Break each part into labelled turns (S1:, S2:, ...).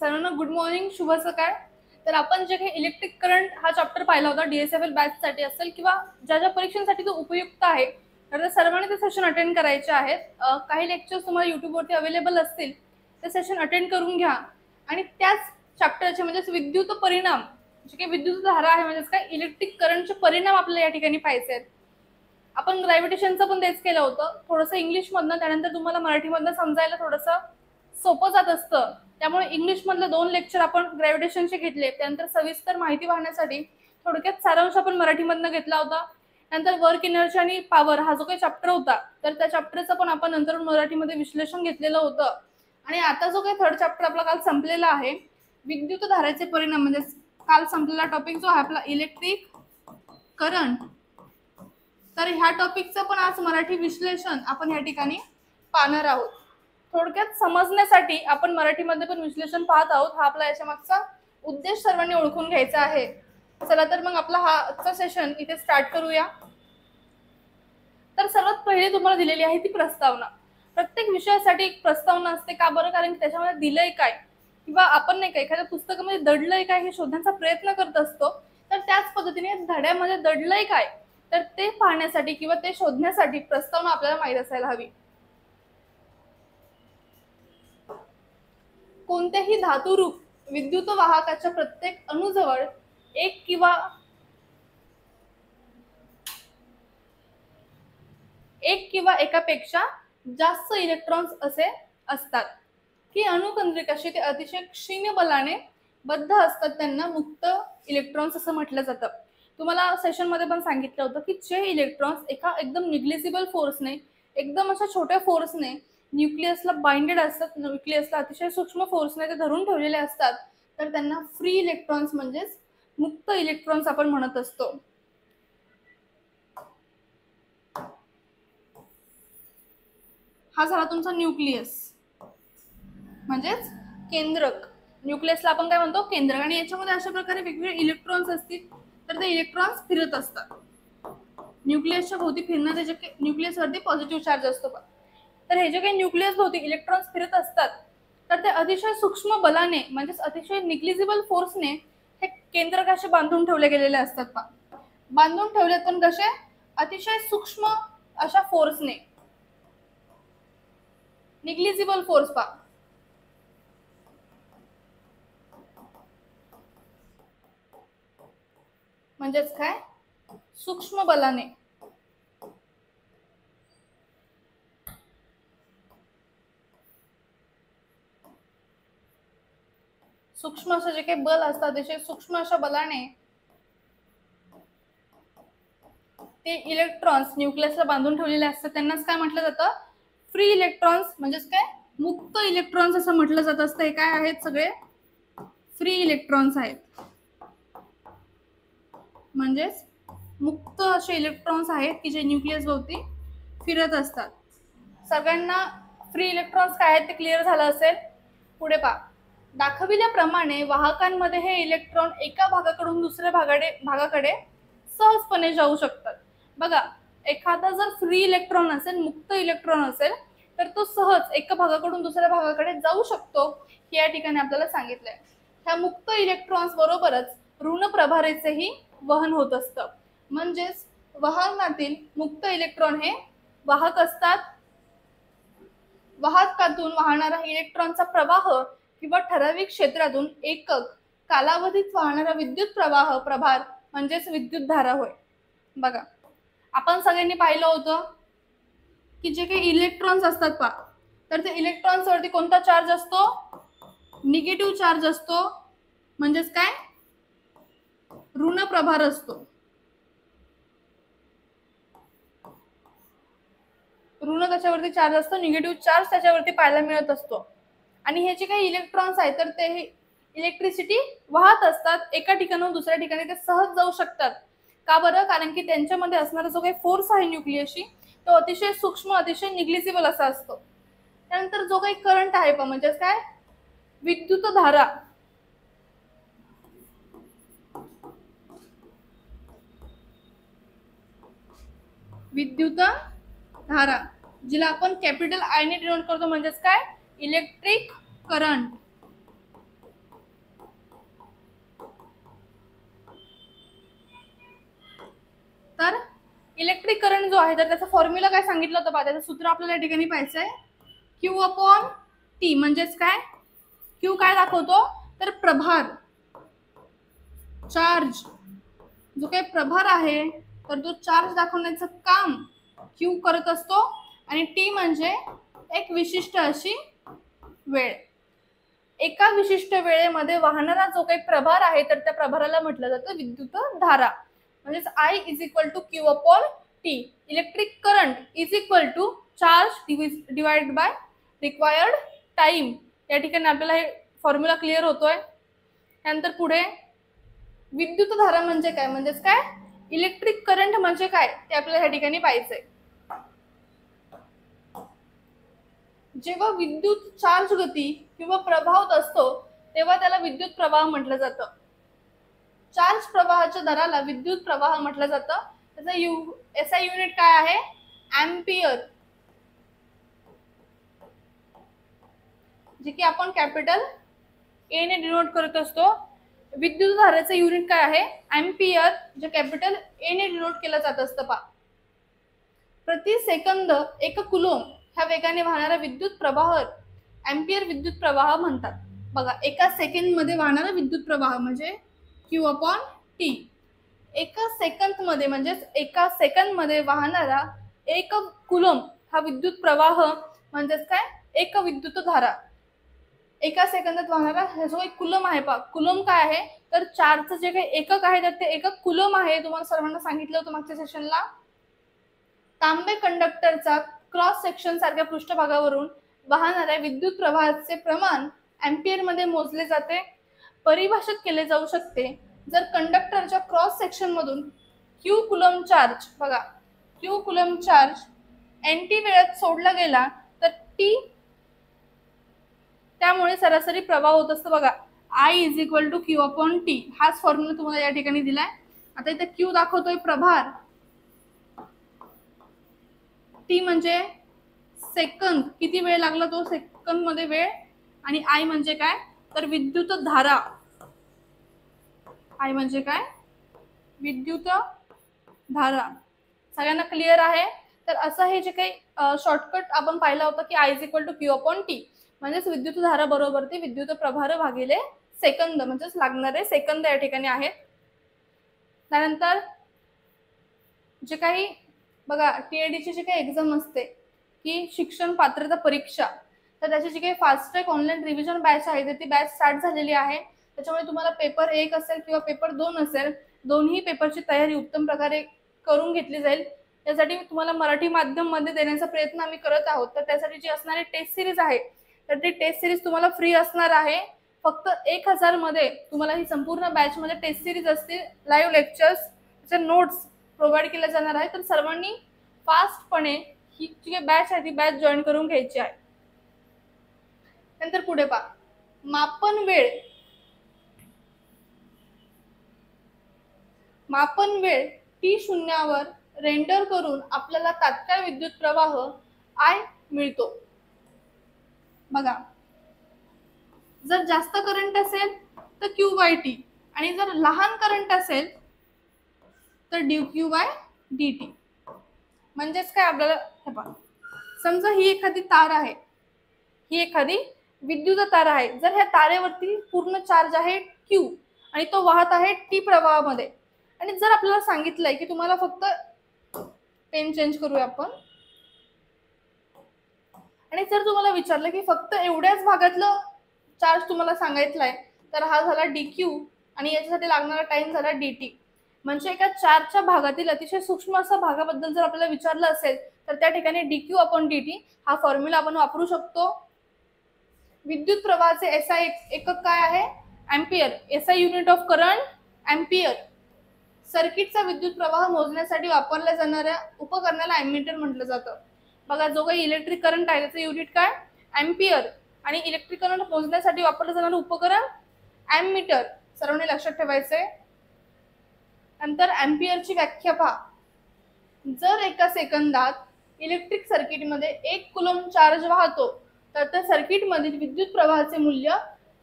S1: सर्वांना good morning, शुभ सकाळ. तर आपण जे काही इलेक्ट्रिक करंट हा चॅप्टर पाहिला होता DSFL बॅचसाठी असेल किंवा ज्या ज्या परीक्षांसाठी तो उपयुक्त आहे, तर त्या सर्वांनी ते सेशन अटेंड करायचे आहेत. काही लेक्चर्स तुम्हाला यूट्यूबवरती अवेलेबल असतील, ते सेशन अटेंड करून घ्या. आणि त्याच चॅप्टरचे म्हणजेच विद्युत परिणाम, जे काही विद्युत धारा आहे म्हणजेच काय इलेक्ट्रिक करंटचे परिणाम आपल्याला या ठिकाणी पाहायचे आहेत. आपण ग्रॅव्हिटेशनचं पण तेच केलं होतं. थोडंसं इंग्लिशमधनं, त्यानंतर तुम्हाला मराठीमधनं समजायला थोडंसं सोपं जात असतं. त्यामुळे इंग्लिशमधले 2 लेक्चर आपण ग्रॅव्हिटेशनचे घेतले. त्यानंतर सविस्तर माहिती पाहण्यासाठी थोडक्यात सारांश आपण मराठीमधनं घेतला होता. नंतर वर्क एनर्जी आणि पॉवर हा जो काही चॅप्टर होता, तर त्या चॅप्टरचं पण आपण नंतर मराठीमध्ये विश्लेषण घेतलेलं होतं. आणि आता जो काही थर्ड चॅप्टर आपला काल संपलेला आहे, विद्युत धारेचे परिणाम, म्हणजे काल संपलेला टॉपिक जो आहे आपला इलेक्ट्रिक करंट, तर ह्या टॉपिकचं पण आज मराठी विश्लेषण आपण या ठिकाणी पाहणार आहोत. थोडक्यात समजण्यासाठी आपण मराठीमध्ये पण विश्लेषण पाहत आहोत. हा आपला याच्या मागचा उद्देश सर्वांनी ओळखून घ्यायचा आहे. चला तर मग आपला हा आजचा सेशन इथे स्टार्ट करूया. तर सर्वात पहिले तुम्हाला दिलेली आहे ती प्रस्तावना. प्रत्येक विषयासाठी एक प्रस्तावना असते. का बरं? कारण की त्याच्यामध्ये दिलंय काय किंवा आपण नाही का एखाद्या पुस्तकामध्ये दडलंय काय हे शोधण्याचा प्रयत्न करत असतो. तर त्याच पद्धतीने धड्यामध्ये दडलंय काय, तर ते पाहण्यासाठी किंवा ते शोधण्यासाठी प्रस्तावना आपल्याला माहित असायला हवी. कोणत्याही धातुरूप विद्युत वाहकाच्या प्रत्येक अणूजवळ एक किंवा एकापेक्षा जास्त इलेक्ट्रॉन्स असे असतात की अणुकेंद्रिकाशी ते अतिशय क्षीण बलाने बद्ध असतात. त्यांना मुक्त इलेक्ट्रॉन्स असं म्हटलं जातं. तुम्हाला सेशन मध्ये पण सांगितलं होतं की जे इलेक्ट्रॉन्स एका एकदम निग्लिजिबल फोर्सने, एकदम अशा छोट्या फोर्सने न्यूक्लियसला बाइंडेड असतात, न्यूक्लियसला अतिशय सूक्ष्म फोर्सने ते धरून ठेवलेले असतात, तर त्यांना फ्री इलेक्ट्रॉन्स म्हणजेच मुक्त इलेक्ट्रॉन्स आपण म्हणत असतो. हा झाला तुमचा न्यूक्लियस म्हणजेच केंद्रक. न्यूक्लियसला आपण काय म्हणतो? केंद्रक. आणि याच्यामध्ये अशा प्रकारे वेगवेगळे इलेक्ट्रॉन्स असतील, तर ते इलेक्ट्रॉन्स फिरत असतात. न्यूक्लियसच्या भोवती फिरणारे जे न्यूक्लियस वरती पॉझिटिव्ह चार्ज असतो, तर हे जे काही न्यूक्लियस भोवती इलेक्ट्रॉन्स फिरत असतात, तर ते अतिशय सूक्ष्म बलाने म्हणजेच अतिशय निग्लिजिबल फोर्सने हे केंद्रकाशी बांधून ठेवले गेलेले असतात. बांधून ठेवलेत पण कसे? अतिशय सूक्ष्म अशा फोर्सने, निग्लिजिबल फोर्स पा. म्हणजेच काय? सूक्ष्म बलाने. सूक्ष्म असं जे काही बल असतात, अतिशय सूक्ष्म अशा बलाने ते इलेक्ट्रॉन्स न्यूक्लियसला बांधून ठेवलेले असतात. त्यांनाच काय म्हटलं जातं? फ्री इलेक्ट्रॉन्स म्हणजेच काय? मुक्त इलेक्ट्रॉन्स असं म्हटलं जात असतं. हे काय आहेत? सगळे फ्री इलेक्ट्रॉन्स आहेत. म्हणजेच मुक्त असे इलेक्ट्रॉन्स आहेत की जे न्यूक्लियस भोवती फिरत असतात. सगळ्यांना फ्री इलेक्ट्रॉन्स काय आहेत ते क्लिअर झालं असेल. पुढे पहा. दाखविल्याप्रमाणे वाहकांमध्ये हे इलेक्ट्रॉन एका भागाकडून दुसऱ्या भागाकडे सहजपणे जाऊ शकतात. बघा, एखादा जर फ्री इलेक्ट्रॉन असेल, मुक्त इलेक्ट्रॉन असेल, तर तो सहज एका भागाकडून दुसऱ्या भागाकडे जाऊ शकतो, हे या ठिकाणी आपल्याला सांगितलंय. ह्या मुक्त इलेक्ट्रॉन्स बरोबरच ऋण प्रभारेचेही वहन होत असतं. म्हणजेच वाहकातील मुक्त इलेक्ट्रॉन हे वाहक असतात. वाहकातून वाहणारा इलेक्ट्रॉनचा प्रवाह किंवा ठराविक क्षेत्रातून एकक कालावधीत वाहणारा विद्युत प्रभार म्हणजेच विद्युत धारा होय. बघा, आपण सगळ्यांनी पाहिलं होतं की जे काही इलेक्ट्रॉन्स असतात पा, तर ते इलेक्ट्रॉन्स वरती कोणता चार्ज असतो? निगेटिव्ह चार्ज असतो. म्हणजेच काय? ऋण प्रभार असतो. ऋण त्याच्यावरती चार्ज असतो, निगेटिव्ह चार्ज त्याच्यावरती पाहायला मिळत असतो. आणि हे जे काही इलेक्ट्रॉन्स आहेत, तर ते इलेक्ट्रिसिटी वाहत असतात. एका ठिकाणाहून दुसऱ्या ठिकाणी ते सहज जाऊ शकतात. का बरं? कारण की त्यांच्यामध्ये असणारा जो काही फोर्स आहे न्यूक्लियसशी, तो अतिशय सूक्ष्म, अतिशय निग्लिजिबल असा असतो. त्यानंतर जो काही करंट आहे पा, म्हणजेच काय? विद्युत धारा. विद्युत धारा जिला आपण कॅपिटल आय ने डिनोट करतो, म्हणजेच काय? Electric current. इलेक्ट्रिक करंट जो आहे तर त्याचा फॉर्म्युला काय सांगितलं होतं, त्याचं सूत्र आपल्याला या ठिकाणी पाहायचं आहे. क्यू अपॉन टी म्हणजेच काय, क्यू काय दाखवतो तर प्रभार, चार्ज, जो काही प्रभार आहे तर तो चार्ज दाखवण्याचं काम क्यू करत असतो. आणि टी म्हणजे एक विशिष्ट अशी वेळ. एका विशिष्ट वेळेमध्ये वाहणारा जो काही प्रभार आहे तर त्या प्रभाराला म्हटलं जातं विद्युत धारा. म्हणजेच I is equal to Q upon T. Electric current is equal to charge divide by required time. या ठिकाणी आपल्याला हे फॉर्म्युला क्लिअर होतोय. त्यानंतर पुढे विद्युत धारा म्हणजे काय, म्हणजेच काय इलेक्ट्रिक करंट म्हणजे काय ते आपल्याला या ठिकाणी पाहायचंय. जेव्हा विद्युत चार्ज गती किंवा प्रभाव असतो तेव्हा त्याला विद्युत प्रवाह म्हटलं जातं. चार्ज प्रवाहाच्या दराला विद्युत प्रवाह म्हटलं जातं. त्याचा SI युनिट काय आहे, एम्पियर, जे की आपण कॅपिटल ए ने डिनोट करत असतो. विद्युत धारेचे युनिट काय आहे, एम्पियर, जे कॅपिटल ए ने डिनोट केलं जात असतं. प्रति सेकंद 1 कुलोम ह्या वेगाने वाहणारा विद्युत प्रवाह एम्पियर विद्युत प्रवाह म्हणतात. बघा, एका सेकंड मध्ये वाहणारा विद्युत प्रवाह म्हणजे क्यू अपॉन टी. एका सेकंद मध्ये म्हणजेच एका सेकंद मध्ये वाहणारा 1 कुलोम हा विद्युत प्रवाह म्हणजेच काय एक विद्युत धारा. एका सेकंदात वाहणारा जो एक कुलोम आहे, कुलोम काय आहे तर चार्जचं जे काही एकक आहे तर ते एकक कुलोम आहे. तुम्हाला सर्वांना सांगितलं होतं मागच्या सेशनला. तांबे कंडक्टरचा क्रॉस सेक्शन सारख्या पृष्ठभागावरून वाहणाऱ्या विद्युत प्रवाहाचे प्रमाण एम्पियर मध्ये मोजले जाते. परिभाषित केले जाऊ शकते जर कंडक्टरच्या क्रॉस सेक्शन मधून क्यू कुलम चार्ज, बघा क्यू कुलम चार्ज NT वेळात सोडला गेला तर टी, त्यामुळे सरासरी प्रवाह होत असतो. बघा, I is equal to Q upon T. हाच फॉर्म्युला तुम्हाला या ठिकाणी दिलाय. आता इथे क्यू दाखवतोय प्रभार, टी म्हणजे सेकंद, किती वेळ लागला तो सेकंद मध्ये वेळ, आणि I म्हणजे काय तर विद्युत धारा. I म्हणजे काय विद्युत धारा. सगळ्यांना क्लिअर आहे. तर असं हे जे काही शॉर्टकट आपण पाहिला होता की I is equal to Q upon T म्हणजेच विद्युत धारा बरोबर ते विद्युत प्रभार भागिले सेकंद म्हणजेच लागणारे सेकंद या ठिकाणी आहेत. त्यानंतर जे काही बघा TID ची जी काही एक्झाम असते की शिक्षण पात्रता परीक्षा, तर त्याची जी काही fast track online revision batch आहे ती बॅच स्टार्ट झालेली आहे. त्याच्यामुळे तुम्हाला पेपर 1 असेल किंवा पेपर 2 असेल, दोन्ही पेपरची तयारी उत्तम प्रकारे करून घेतली जाईल. त्यासाठी तुम्हाला मराठी माध्यम मध्ये देण्याचा प्रयत्न आम्ही करत आहोत. तर त्यासाठी जी असणारी टेस्ट सिरीज आहे तर ती टेस्ट सिरीज तुम्हाला फ्री असणार आहे. फक्त 1000 मध्ये तुम्हाला ही संपूर्ण बॅच मध्ये टेस्ट सिरीज असतील, लाईव्ह लेक्चर्स, त्याचे नोट्स प्रोव्हाइड केले जाणार आहे. तर सर्वांनी फास्टपणे ही जी बॅच आहे ती बॅच जॉईन करून घ्यायची आहे. नंतर पुढे पहा, मापन वेळ. मापन वेळ टी शून्यावर रेंडर करून आपल्याला तात्काळ विद्युत प्रवाह I मिळतो. बघा, जर जास्त करंट असेल तर Q बाय टी आणि जर लहान करंट असेल तर dQ बाय dt. म्हणजेच काय आपल्याला हे पहा, समजा ही एखादी तार आहे, ही एखादी विद्युत तार आहे. जर ह्या तारेवरती पूर्ण चार्ज आहे Q आणि तो वाहत आहे T प्रवाहामध्ये, आणि जर आपल्याला सांगितलंय की तुम्हाला फक्त पेन चेंज करूया आपण, आणि जर तुम्हाला विचारलं की फक्त एवढ्याच भागातलं चार्ज तुम्हाला सांगायचंय तर हा झाला dQ आणि याच्यासाठी लागणारा टाइम झाला dt. म्हणजे एका चार्जच्या भागातील अतिशय सूक्ष्म असा भागाबद्दल जर आपल्याला विचारलं असेल तर त्या ठिकाणी dQ अपॉन dt हा फॉर्म्युला आपण वापरू शकतो. विद्युत प्रवाहाचे SI एकक काय आहे, ampere. SI unit of current ampere. सर्किटचा विद्युत प्रवाह मोजण्यासाठी वापरल्या जाणाऱ्या उपकरणाला एमीटर म्हटलं जातं. बघा, जो काही इलेक्ट्रिक करंट आहे त्याचं युनिट काय एम्पियर, आणि इलेक्ट्रिक करंट मोजण्यासाठी वापरलं जाणारं उपकरण एमीटर. सर्वांनी लक्षात ठेवायचंय. नंतर एम्पियरची व्याख्या पहा. जर एका सेकंदात इलेक्ट्रिक सर्किटमध्ये 1 कुलम चार्ज वाहतो तर त्या सर्किट मधील विद्युत प्रवाहाचे मूल्य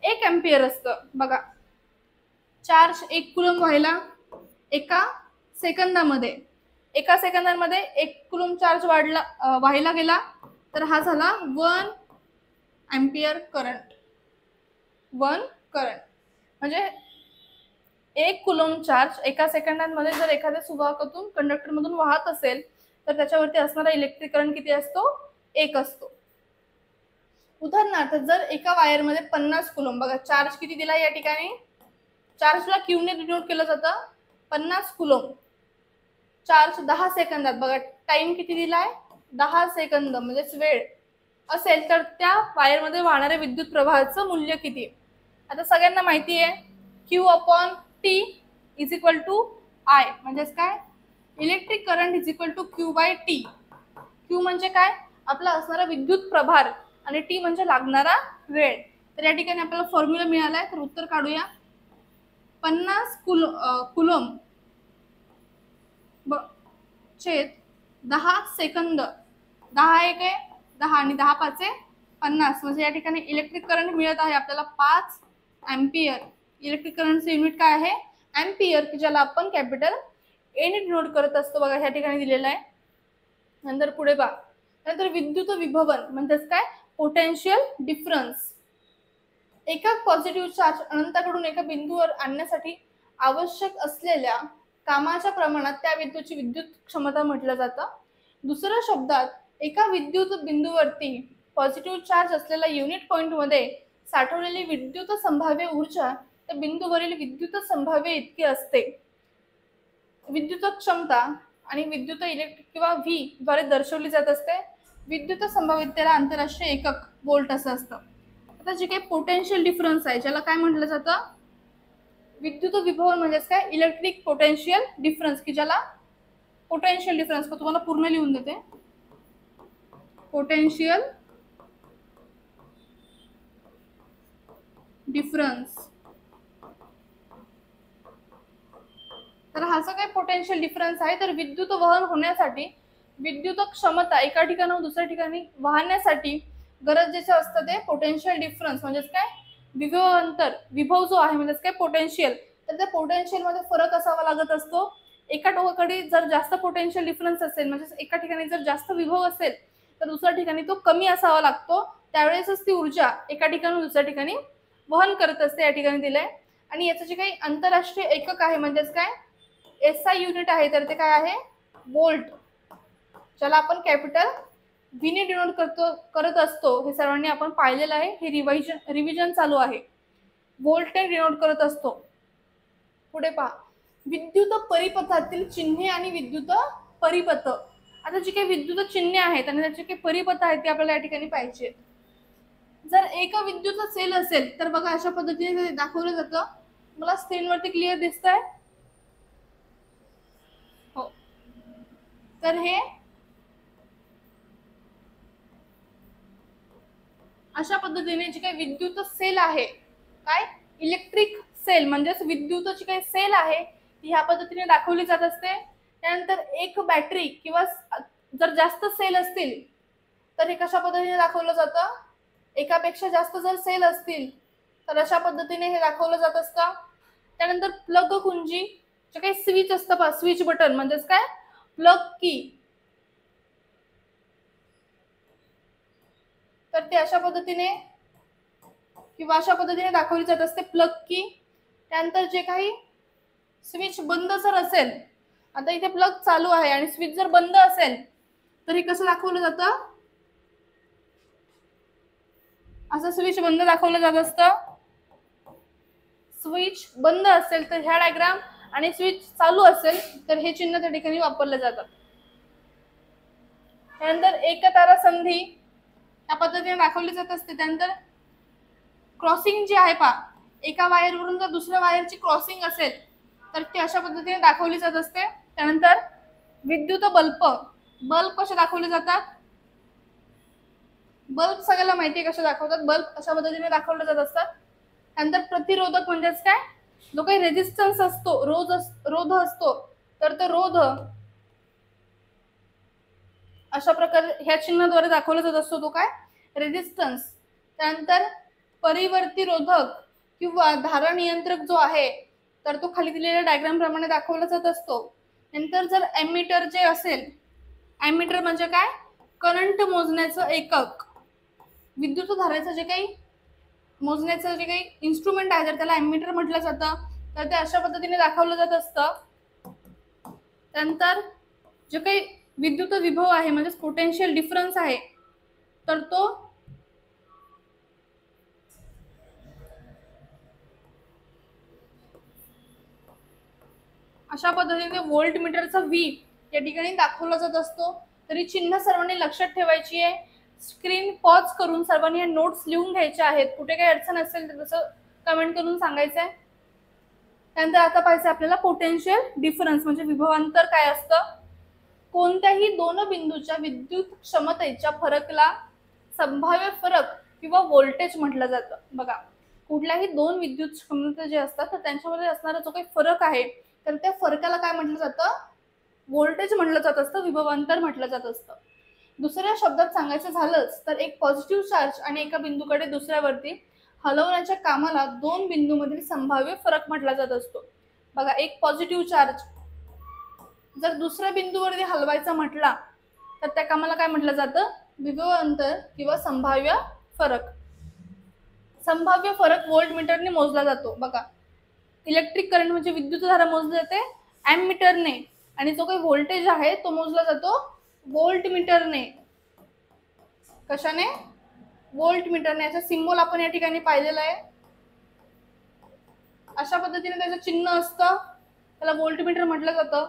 S1: 1 एम्पियर असतं. बघा, चार्ज 1 कुलम व्हायला एका सेकंदामध्ये एका सेकंदामध्ये 1 कुलम चार्ज वाहिला गेला तर हा झाला 1 एम्पियर करंट. 1 करंट म्हणजे 1 कुलम चार्ज एका सेकंदामध्ये जर एखाद्या सुवाहकातून कंडक्टर मधून वाहत असेल तर त्याच्यावरती असणारा इलेक्ट्रिक करंट किती असतो? 1 असतो. उदाहरणार्थ जर एका वायरमध्ये 50 कुलम, बघा चार्ज किती दिला या ठिकाणी, चार्जला क्यूने डिनोट केलं जातं 50 कुलम. चार्ज 10 सेकंदात, बघा टाइम किती दिलाय 10 सेकंद म्हणजेच वेळ असेल तर त्या वायरमध्ये वाहणाऱ्या विद्युत प्रवाहाचं मूल्य किती? आता सगळ्यांना माहिती आहे Q/T is equal to I, म्हणजेच काय, electric current is equal to Q/T. Q म्हणजे काय, आपला असणारा विद्युत प्रभार आणि T म्हणजे लागणारा वेळ. तर या ठिकाणी आपल्याला फॉर्म्युला मिळालाय, तर उत्तर काढूया. 50 कुलम छेद 10 सेकंद, 10 एक आहे 10 आणि 10 5 आहे 50, म्हणजे या ठिकाणी इलेक्ट्रिक करंट मिळत आहे आपल्याला 5 एम्पियर. इलेक्ट्रिक करंटचे युनिट काय आहे? एम्पियर, की ज्याला आपण कॅपिटल ए ने डिनोट करत असतो. बघा ह्या ठिकाणी दिलेलं आहे. नंतर पुढे पहा, नंतर विद्युत विभवन म्हणजेच काय, पोटेन्शियल डिफरन्स. एका पॉझिटिव्ह चार्ज अनंताकडून एका बिंदूवर आणण्यासाठी आवश्यक असलेल्या कामाच्या प्रमाणात त्या विद्युतची विद्युत क्षमता म्हटलं जातं. दुसऱ्या शब्दात एका विद्युत बिंदूवरती पॉझिटिव्ह चार्ज असलेल्या युनिट पॉइंट मध्ये साठवलेली विद्युत संभाव्य ऊर्जा त्या बिंदूवरील विद्युत संभाव्य इतकी असते. विद्युत क्षमता आणि विद्युत इलेक्ट्रिक किंवा व्ही द्वारे दर्शवली जात असते. विद्युत संभाव्यतेला आंतरराष्ट्रीय एकक व्होल्ट असं असतं. आता जे काही पोटेन्शियल डिफरन्स आहे ज्याला काय म्हटलं जातं? विद्युत विभवन म्हणजेच काय, इलेक्ट्रिक पोटेन्शियल डिफरन्स, की ज्याला पोटेन्शियल डिफरन्स तुम्हाला पूर्ण लिहून देते. Potential difference. तर हा जो काही पोटेन्शियल डिफरन्स आहे, तर विद्युत वहन होण्यासाठी विद्युत क्षमता एका ठिकाणाहून दुसऱ्या ठिकाणी वाहण्यासाठी गरजेचे असतं ते पोटेन्शियल डिफरन्स, म्हणजेच काय, विभव अंतर. विभव जो आहे म्हणजेच काय पोटेन्शियल, तर त्या पोटेन्शियल मध्ये फरक असावा लागत असतो. एका टोकाकडे जर जास्त पोटेन्शियल डिफरन्स असेल, म्हणजे एका ठिकाणी जर जास्त विभव असेल तर दुसऱ्या ठिकाणी तो कमी असावा लागतो. त्यावेळेसच ती ऊर्जा एका ठिकाणून दुसऱ्या ठिकाणी वहन करत असते. या ठिकाणी दिलंय. आणि याचं जे काही आंतरराष्ट्रीय एकक आहे म्हणजेच काय, SI युनिट आहे, तर ते काय आहे? व्होल्ट, ज्याला आपण कॅपिटल व्ही ने डिनोट करत असतो. हे सर्वांनी आपण पाहिलेलं आहे. हे रिव्हिजन चालू आहे. व्होल्ट ने डिनोट करत असतो. पुढे पहा, विद्युत परिपथातील चिन्हे आणि विद्युत परिपथ. आता जी काही विद्युत चिन्हे आहेत आणि त्याचे काही परिपथ आहेत ते आपल्याला या ठिकाणी पाहिजे. जर एक विद्युत सेल असेल तर बघा अशा पद्धतीने दाखवलं जातं. मला स्क्रीनवरती क्लिअर दिसतंय? हो. तर हे अशा पद्धतीने जी काही विद्युत सेल आहे, काय, इलेक्ट्रिक सेल म्हणजेच विद्युतची काही सेल आहे ती ह्या पद्धतीने दाखवली जात असते. त्यानंतर एक बॅटरी किंवा जर जास्त सेल असतील तर हे कशा पद्धतीने दाखवलं जातं? एकापेक्षा जास्त जर सेल असतील तर अशा पद्धतीने हे दाखवलं जात असतं. त्यानंतर प्लग कुंजी, जे काही स्विच असतं पहा, स्विच बटन म्हणजेच काय, प्लग की, तर ते अशा पद्धतीने किंवा अशा पद्धतीने दाखवली जात असते प्लग की. त्यानंतर जे काही स्विच बंद जर असेल, आता इथे प्लग चालू आहे आणि स्विच जर बंद असेल तर हे कसं दाखवलं जातं? असं स्विच बंद दाखवलं जात असतं. स्विच बंद असेल तर ह्या डायग्राम आणि स्विच चालू असेल तर हे चिन्ह त्या ठिकाणी वापरलं जातं. त्यानंतर एकतारा संधी या पद्धतीने दाखवली जात असते. त्यानंतर क्रॉसिंग जी आहे पहा, एका वायरवरून जर दुसऱ्या वायरची क्रॉसिंग असेल तर ती अशा पद्धतीने दाखवली जात असते. त्यानंतर विद्युत बल्ब कसे दाखवले जातात? बल्ब सगळ्याला माहिती आहे कसे दाखवतात. बल्ब अशा पद्धतीने दाखवले जात असतात. त्यानंतर प्रतिरोधक म्हणजेच काय, जो काही रेझिस्टन्स असतो, रोध असतो, तर तो रोध अशा प्रकारे ह्या चिन्हाद्वारे दाखवला जात असतो, तो काय, रेझिस्टन्स. त्यानंतर परिवर्ती रोधक किंवा धारा नियंत्रक जो आहे तर तो खाली दिलेल्या डायग्राम प्रमाणे दाखवला जात असतो. नंतर जर एमीटर जे असेल, एमीटर म्हणजे काय, करंट मोजण्याचं एकक, विद्युत धारेचं जे काही मोजण्याचं जे काही इन्स्ट्रुमेंट आहे तर त्याला एमीटर म्हटलं जातं. तर ते अशा पद्धतीने दाखवलं जात असतं. त्यानंतर जे काही विद्युत विभव आहे म्हणजे पोटेन्शियल डिफरन्स आहे तर तो अशा पद्धतीने व्होल्ट मीटरचा व्ही या ठिकाणी दाखवला जात असतो. तरी चिन्ह सर्वांनी लक्षात ठेवायची आहे. स्क्रीन पॉज करून सर्वांनी या नोट्स लिहून घ्यायच्या आहेत. कुठे काही अडचण असेल तर तसं कमेंट करून सांगायचं आहे. त्यानंतर आता पाहायचं आपल्याला पोटेन्शियल डिफरन्स म्हणजे विभवांतर काय असतं. कोणत्याही दोन बिंदूच्या विद्युत क्षमतेच्या फरकला संभाव्य फरक किंवा व्होल्टेज म्हटलं जातं. बघा, कुठल्याही दोन विद्युत क्षमता जे असतात तर त्यांच्यामध्ये असणारा जो काही फरक आहे तर त्या फरकाला काय म्हटलं जातं, व्होल्टेज म्हटलं जात असतं, विभवांतर म्हटलं जात असतं. दुसऱ्या शब्दात सांगायचं झालंच तर एक पॉझिटिव्ह चार्ज आणि एका बिंदूकडे दुसऱ्यावरती हलवण्याच्या कामाला दोन बिंदूमधील संभाव्य फरक म्हटला जात असतो. बघा, एक पॉझिटिव्ह चार्ज जर दुसऱ्या बिंदूवरती हलवायचा म्हटला तर त्या कामाला काय म्हटलं जातं, विभवांतर किंवा संभाव्य फरक. संभाव्य फरक व्होल्ट मीटरने मोजला जातो. बघा, इलेक्ट्रिक करंट म्हणजे विद्युतधारा मोजली जाते एमीटरने आणि जो काही व्होल्टेज आहे तो मोजला जातो व्होल्ट मीटरने. कशाने, व्होल्ट मीटरने. याचा सिम्बॉल आपण या ठिकाणी पाहिलेला आहे. अशा पद्धतीने त्याचं चिन्ह असतं, त्याला व्होल्ट मीटर म्हटलं जातं.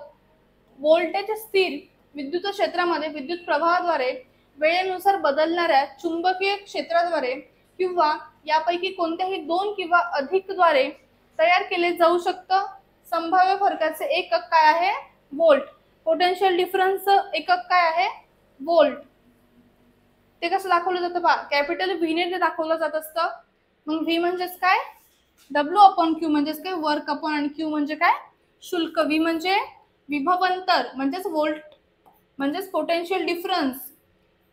S1: व्होल्टेज स्थिर विद्युत क्षेत्रामध्ये विद्युत प्रवाहाद्वारे वेळेनुसार बदलणाऱ्या चुंबकीय क्षेत्राद्वारे किंवा यापैकी कोणत्याही दोन किंवा अधिकद्वारे तयार केले जाऊ शकतं. संभाव्य फरकाचे एकक काय आहे, व्होल्ट. पोटेन्शियल डिफरन्स एकक काय आहे, व्होल्ट. ते कसं दाखवलं जातं पहा, कॅपिटल व्ही ने ते दाखवलं जात असतं. मग व्ही म्हणजेच काय, डब्ल्यू अपॉन क्यू म्हणजेच काय, वर्क अपॉन, आणि क्यू म्हणजे काय, शुल्क. व्ही म्हणजे विभवांतर म्हणजेच व्होल्ट म्हणजेच पोटेन्शियल डिफरन्स.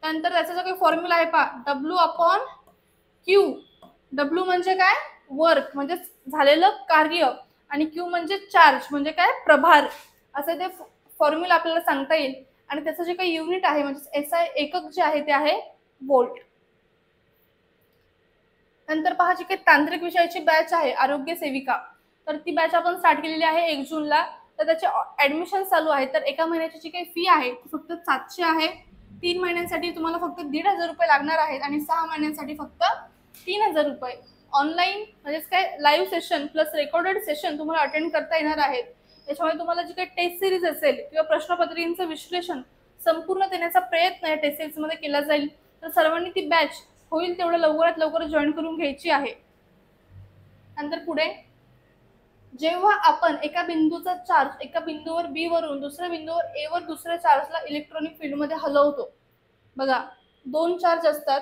S1: त्यानंतर त्याचा जो काही फॉर्म्युला आहे पहा, डब्ल्यू अपॉन क्यू. डब्ल्यू म्हणजे काय, वर्क म्हणजे झालेलं कार्य, आणि क्यू म्हणजे चार्ज म्हणजे काय, प्रभार. असं ते फॉर्म्युला आपल्याला सांगता येईल. आणि त्याचं जे काही युनिट आहे म्हणजे एसआय एकक जे आहे ते आहे व्होल्ट. नंतर पहा, जी काही तांत्रिक विषयाची बॅच आहे आरोग्य सेविका, तर ती बॅच आपण स्टार्ट केलेली आहे 1 जूनला. तर त्याचे ऍडमिशन चालू आहे. तर एका महिन्याची जी काही फी आहे ती फक्त 700 आहे. 3 महिन्यांसाठी तुम्हाला फक्त 1,500 रुपये लागणार आहेत आणि 6 महिन्यांसाठी फक्त 3,000 रुपये. ऑनलाईन म्हणजेच काय, live session plus recorded session तुम्हाला अटेंड करता येणार आहेत. त्याच्यामुळे तुम्हाला जी काही टेस्ट सिरीज असेल किंवा प्रश्नपत्रिकांचं विश्लेषण संपूर्ण देण्याचा प्रयत्न या टेस्ट सिरीज मध्ये केला जाईल. तर सर्वांनी ती बॅच होईल तेवढं लवकरात लवकर जॉईन करून घ्यायची आहे. नंतर पुढे, जेव्हा आपण एका बिंदूचा चार्ज एका बिंदूवर बी वरून दुसऱ्या बिंदूवर ए वर दुसऱ्या चार्जला इलेक्ट्रॉनिक फील्ड मध्ये हलवतो. बघा, दोन चार्ज असतात.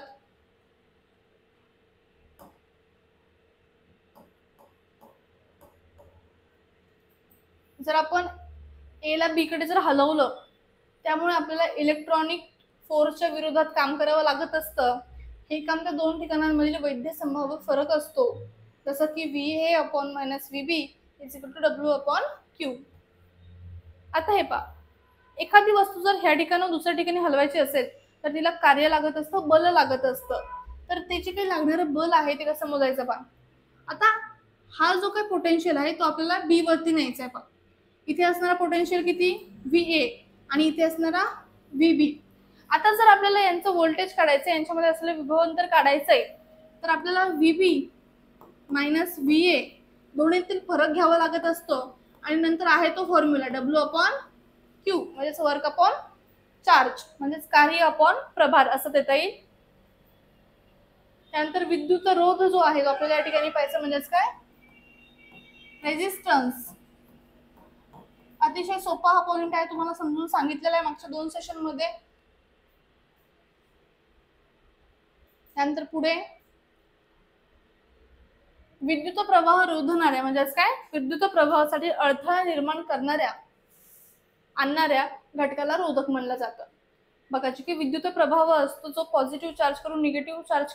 S1: जर आपण ए ला बी कडे जर हलवलं त्यामुळे आपल्याला इलेक्ट्रॉनिक फोर्सच्या विरोधात काम करावं लागत असतं. हे काम त्या दोन ठिकाणांमधील वैद्य संभाव्य फरक असतो. जसं की V A upon minus V B is equal to W upon Q. आता हे पहा, एखादी वस्तू जर ह्या ठिकाणाहून दुसऱ्या ठिकाणी हलवायची असेल तर तिला कार्य लागत असतं, बल लागत असतं. तर त्याचे काही लागणारं बल आहे ते कसं मोजायचं पहा. आता हा जो काही पोटेन्शियल आहे तो आपल्याला बी वरती न्यायचा आहे पहा. इथे असणारा पोटेन्शियल किती, व्ही ए, आणि इथे असणारा व्ही बी. आता जर आपल्याला यांचं व्होल्टेज काढायचं, यांच्यामध्ये असलेलं विभवांतर काढायचंय तर आपल्याला V B minus V A दोन्हीतील फरक घ्यावा लागत असतो. आणि नंतर आहे तो फॉर्म्युला डब्ल्यू अपॉन क्यू म्हणजेच वर्क अपॉन चार्ज म्हणजेच कार्य अपॉन प्रभार असं देता येईल. त्यानंतर विद्युत रोध जो आहे तो आपल्याला या ठिकाणी पाहायचं म्हणजेच काय, रेजिस्टन्स. अतिशय सोपा हा पॉइंट आहे, तुम्हाला समजून सांगितलेला आहे मागच्या 2 सेशन मध्ये. त्यानंतर पुढे, विद्युत प्रवाह रोधणाऱ्या म्हणजेच काय, विद्युत प्रवाहासाठी अडथळा निर्माण करणाऱ्या आणणाऱ्या घटकाला रोधक म्हणलं जातं. बघा, जी की विद्युत प्रवाह असतो जो पॉझिटिव्ह चार्ज करून निगेटिव्ह चार्ज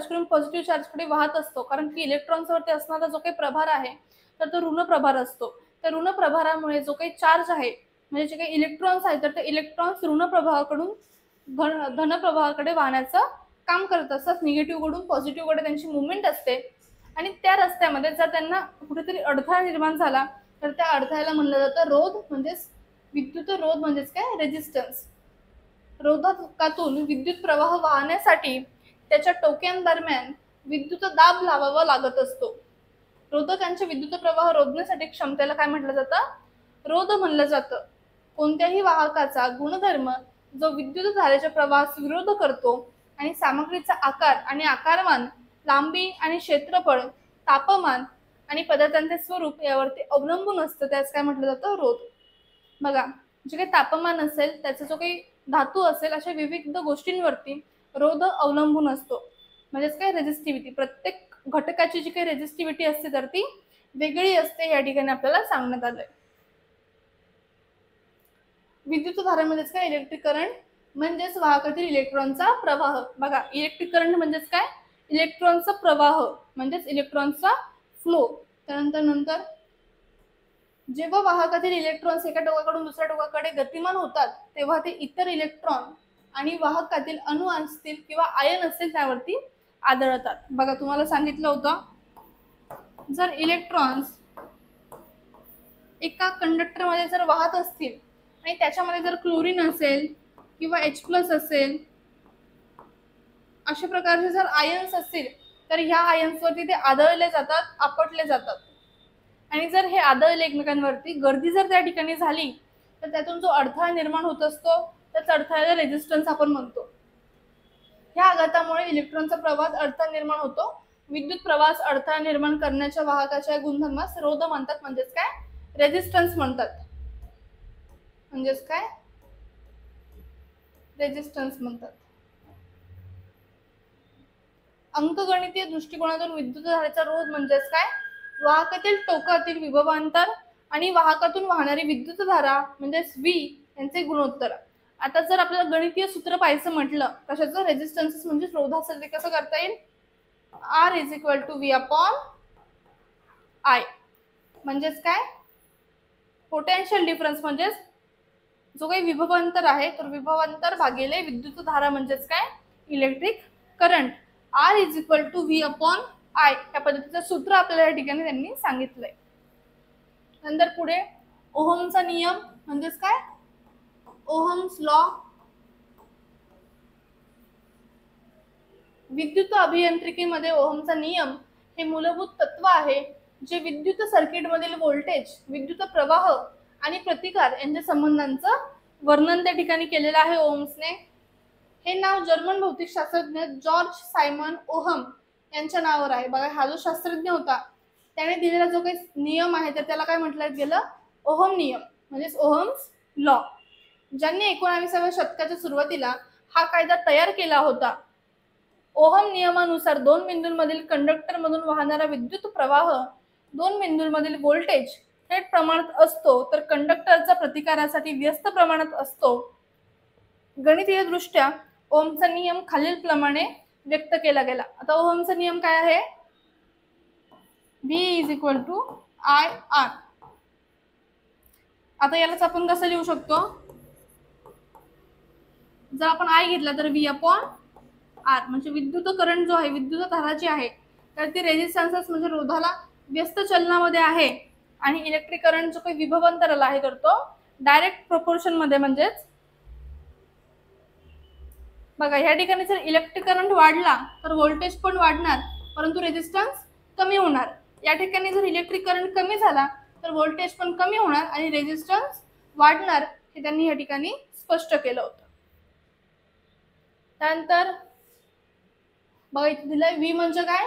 S1: करून पॉझिटिव्ह चार्ज कडे वाहत असतो. कारण की इलेक्ट्रॉन्स वरती असणारा जो काही प्रभार आहे तर तो ऋण प्रभार असतो. तर ऋण प्रभारामुळे जो काही चार्ज आहे म्हणजे जे काही इलेक्ट्रॉन्स आहेत तर ते इलेक्ट्रॉन्स ऋण प्रभाराकडून धन प्रभाराकडे वाहण्याचं काम करत असतात. निगेटिव्ह कडून पॉझिटिव्ह कडे त्यांची मुवमेंट असते आणि त्या रस्त्यामध्ये जर त्यांना कुठेतरी अडथळा निर्माण झाला तर त्या अडथळ्याला म्हणलं जातं रोध, म्हणजेच विद्युत रोध म्हणजेच काय रेजिस्टन्स. रोधकातून विद्युत प्रवाह वाहण्यासाठी त्याच्या टोक्यांदरम्यान विद्युत दाब लावावा लागत असतो. रोधकांचे विद्युत प्रवाह रोधण्यासाठी क्षमतेला काय म्हटलं जातं? रोध म्हणलं जातं. कोणत्याही वाहकाचा गुणधर्म जो विद्युत धारेच्या प्रवाहास विरोध करतो आणि सामग्रीचा आकार आणि आकारमान, लांबी आणि क्षेत्रफळ, तापमान आणि पदार्थांचे स्वरूप यावरती अवलंबून असतं, त्यास काय म्हटलं जातं? रोध. बघा, जे काही तापमान असेल, त्याचा जो काही धातू असेल, अशा विविध गोष्टींवरती रोध अवलंबून असतो. म्हणजेच काय रेझिस्टिव्हिटी, प्रत्येक घटकाची जी काही रेझिस्टिव्हिटी असते तर ती वेगळी असते, या ठिकाणी आपल्याला सांगण्यात आलंय. विद्युत धारा म्हणजेच काय? इलेक्ट्रिक करंट म्हणजेच वाहकातील इलेक्ट्रॉनचा प्रवाह. बघा, इलेक्ट्रिक करंट म्हणजेच काय? इलेक्ट्रॉनचा प्रवाह म्हणजेच इलेक्ट्रॉनचा फ्लो. त्यानंतर जेव्हा वाहकातील इलेक्ट्रॉन्स एका टोकाकडून दुसऱ्या टोकाकडे गतिमान होतात तेव्हा ते इतर इलेक्ट्रॉन आणि वाहकातील अणु असतील किंवा आयन असतील त्यावरती आदळतात. बघा, तुम्हाला सांगितलं होतं जर इलेक्ट्रॉन्स एका कंडक्टरमध्ये जर वाहत असतील आणि त्याच्यामध्ये जर क्लोरीन असेल किंवा H+ असेल, अशा प्रकारचे जर आयन्स असतील तर ह्या आयन्सवरती ते आदळले जातात, आपटले जातात. आणि जर हे आदळले एकमेकांवरती, गर्दी जर त्या ठिकाणी झाली तर त्यातून जो अडथळा निर्माण होत असतो त्याच अडथळ्याला रेझिस्टन्स आपण म्हणतो. ह्या आघातामुळे इलेक्ट्रॉनचा प्रवाहात अडथळा निर्माण होतो. विद्युत प्रवाहास अडथळा निर्माण करण्याच्या वाहकाच्या गुणधर्मास रोध म्हणतात, म्हणजेच काय? रेझिस्टन्स म्हणतात. म्हणजेच काय? रेझिस्टन्स म्हणतात. अंकगणितीय दृष्टिकोनातून विद्युत धारेचा रोध म्हणजेच काय? वाहकातील टोकातील विभवांतर आणि वाहकातून वाहणारी विद्युत धारा म्हणजेच V यांचे गुणोत्तर. आता जर आपल्याला गणितीय सूत्र पाहायचं म्हटलं कशाचं? रेझिस्टन्स म्हणजे रोध असेल, ते कसं करता येईल? R = V/I. म्हणजेच काय? पोटेन्शियल डिफरन्स म्हणजेच जो काही विभवांतर आहे तर विभवांतर भागिले विद्युत धारा म्हणजेच काय? Electric current. R = V/I या पद्धतीचं सूत्र आपल्याला या ठिकाणी त्यांनी सांगितलंय. नंतर पुढे ओहमचा नियम म्हणजेच काय? Ohm's law. विद्युत अभियांत्रिकीमध्ये ओहमचा नियम हे मूलभूत तत्व आहे जे विद्युत सर्किटमधील व्होल्टेज, विद्युत प्रवाह आणि प्रतिकार यांच्या संबंधांचं वर्णन त्या ठिकाणी केलेलं आहे ओहम्सने. हे नाव जर्मन भौतिकशास्त्रज्ञ जॉर्ज सायमन ओहम यांच्या नावावर आहे. बघा, हा जो शास्त्रज्ञ होता त्याने दिलेला जो काही नियम आहे तर त्याला काय म्हटलं गेलं? ओहम नियम म्हणजेच ओहम्स लॉ. ज्यांनी 19व्या शतकाच्या सुरुवातीला हा कायदा तयार केला होता. ओहम नियमानुसार दोन बिंदूंमधील कंडक्टरमधून वाहणारा विद्युत प्रवाह दोन बिंदूंमधील व्होल्टेज थेट प्रमाणात असतो तर कंडक्टरचा प्रतिकारासाठी व्यस्त प्रमाणात असतो. गणितीय दृष्ट्या ओहमचा नियम खालीलप्रमाणे व्यक्त केला गेला. आता ओहमचा नियम काय आहे? V = IR. आता यालाच आपण कसं लिहू शकतो? जर आपण I घेतला तर V/R म्हणजे विद्युत करंट जो आहे, विद्युत धारा जी आहे तर ती रेझिस्टन्स म्हणजे रोधाला व्यस्त चलनामध्ये आहे आणि इलेक्ट्रिक करंट जो काही विभवांतराला आहे तर तो डायरेक्ट प्रोपोर्शन मध्ये. म्हणजेच बघा, या ठिकाणी जर इलेक्ट्रिक करंट वाढला तर व्होल्टेज पण वाढणार परंतु रेझिस्टन्स कमी होणार. या ठिकाणी जर इलेक्ट्रिक करंट कमी झाला तर व्होल्टेज पण कमी होणार आणि रेझिस्टन्स वाढणार, हे त्यांनी या ठिकाणी स्पष्ट केलं होतं. त्यानंतर बघा, इथे दिलंय V म्हणजे काय?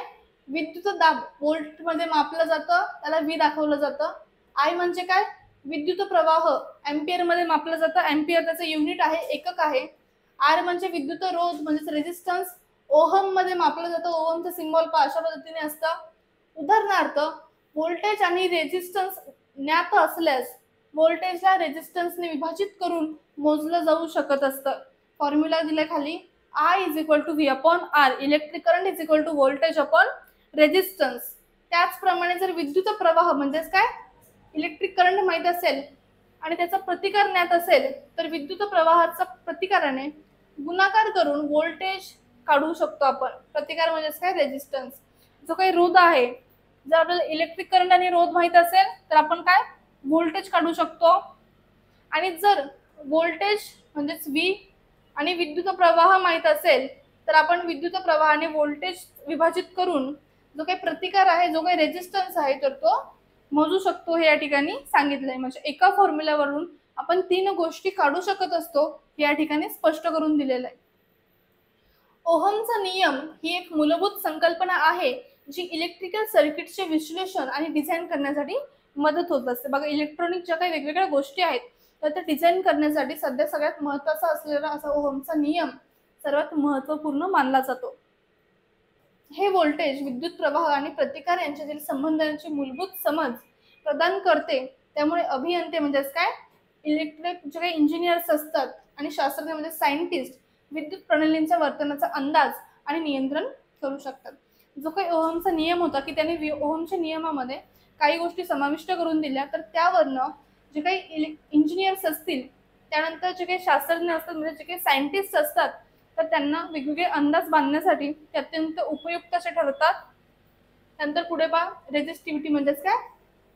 S1: विद्युत दाब. व्होल्ट मध्ये मापलं जातं, त्याला V दाखवलं जातं. I म्हणजे काय? विद्युत प्रवाह. एम्पियर मध्ये मापलं जातं, एम्पियर त्याचं युनिट आहे, एकक आहे. R म्हणजे विद्युत रोध म्हणजेच रेझिस्टन्स. ओहम मध्ये मापलं जातं, ओहमचं सिम्बॉल अशा पद्धतीने असतं. उदाहरणार्थ, व्होल्टेज आणि रेझिस्टन्स ज्ञात असल्यास व्होल्टेजला रेझिस्टन्सने विभाजित करून मोजलं जाऊ शकत असतं. फॉर्म्युला दिलाय खाली, I = V/R. Electric current = voltage upon resistance. त्याचप्रमाणे जर विद्युत प्रवाह म्हणजेच काय? इलेक्ट्रिक करंट माहित असेल आणि त्याचा प्रतिकार ज्ञात असेल तर विद्युत प्रवाहाचा प्रतिकाराने गुणाकार करून व्होल्टेज काढू शकतो आपण. प्रतिकार म्हणजे काय? रेजिस्टन्स. जो काही रोध आहे, जर आपल्याला इलेक्ट्रिक करंट आणि रोध माहित असेल तर आपण काय? व्होल्टेज काढू शकतो. आणि जर व्होल्टेज म्हणजेच V आणि विद्युत प्रवाह माहित असेल तर आपण विद्युत प्रवाहाने व्होल्टेज विभाजित करून जो काही प्रतिकार आहे, जो काही रेजिस्टन्स आहे, तर तो मोजू शकतो. हे या ठिकाणी सांगितलंय. म्हणजे एका फॉर्म्युलावरून आपण 3 गोष्टी काढू शकत असतो, या ठिकाणी स्पष्ट करून दिलेलं आहे. ओहमचा नियम ही एक मूलभूत संकल्पना आहे जी इलेक्ट्रिकल सर्किटचे विश्लेषण आणि डिझाईन करण्यासाठी मदत होत असते. बघा, इलेक्ट्रॉनिक ज्या काही वेगवेगळ्या गोष्टी आहेत तर त्या डिझाईन करण्यासाठी सध्या सगळ्यात महत्त्वाचा असलेला असा ओहमचा नियम सर्वात महत्त्वपूर्ण मानला जातो. हे व्होल्टेज, विद्युत प्रवाह आणि प्रतिकार यांच्यातील संबंधांची मूलभूत समज प्रदान करते. त्यामुळे अभियंते म्हणजेच काय? इलेक्ट्रिक जे काही इंजिनियर्स असतात आणि शास्त्रज्ञ म्हणजे सायंटिस्ट विद्युत प्रणालींच्या वर्तनाचा अंदाज आणि नियंत्रण करू शकतात. जो काही ओहमचा नियम होता की त्याने ओहमच्या नियमामध्ये काही गोष्टी समाविष्ट करून दिल्या, तर त्यावरनं जे काही इंजिनियर्स असतील, त्यानंतर जे काही शास्त्रज्ञ असतात म्हणजे जे काही सायंटिस्ट असतात, तर त्यांना वेगवेगळे अंदाज बांधण्यासाठी ते अत्यंत उपयुक्त असे ठरतात. नंतर पुढे पहा, रेजिस्टिव्हिटी म्हणजेच काय?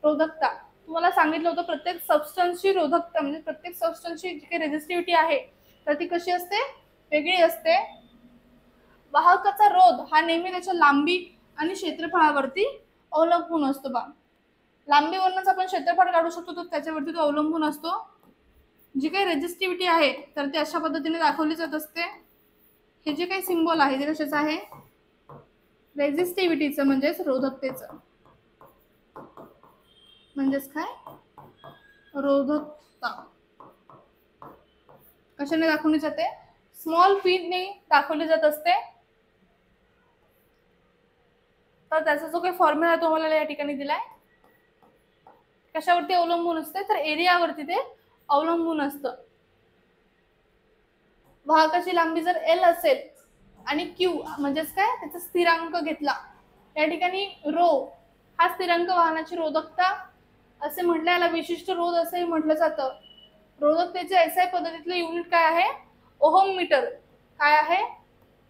S1: रोधकता. तुम्हाला सांगितलं होतं प्रत्येक सबस्टन्सची रोधकता म्हणजे प्रत्येक सबस्टन्सची जी काही रेजिस्टिव्हिटी आहे तर ती कशी असते? वेगळी असते. वाहकाचा रोध हा नेहमी त्याच्या लांबी आणि क्षेत्रफळावरती अवलंबून असतो. बा, लांबीवरूनच आपण क्षेत्रफळ काढू शकतो, तर त्याच्यावरती तो अवलंबून असतो. जी काही रेजिस्टिव्हिटी आहे तर ती अशा पद्धतीने दाखवली जात असते. हे जे काही सिम्बॉल आहे ते कशाचं आहे? रेजिस्टिव्हिटीचं म्हणजेच रोधकतेचं. म्हणजेच काय? रोधकता. कशाने दाखवली जाते? स्मॉल p ने दाखवली जात असते. तर त्याचा जो काही फॉर्म्युला तुम्हाला या ठिकाणी दिलाय, कशावरती अवलंबून असते? तर एरियावरती ते अवलंबून असतं. वाहकाची लांबी जर L असेल आणि Q म्हणजेच काय? त्याचा स्थिरांक घेतला, या ठिकाणी रो हा स्थिरांक वाहनाची रोधकता असे म्हटलं, याला विशिष्ट रोध असंही म्हटलं जातं. रोधकतेचे SI पद्धतीतलं युनिट काय आहे? Ohm metre. काय आहे?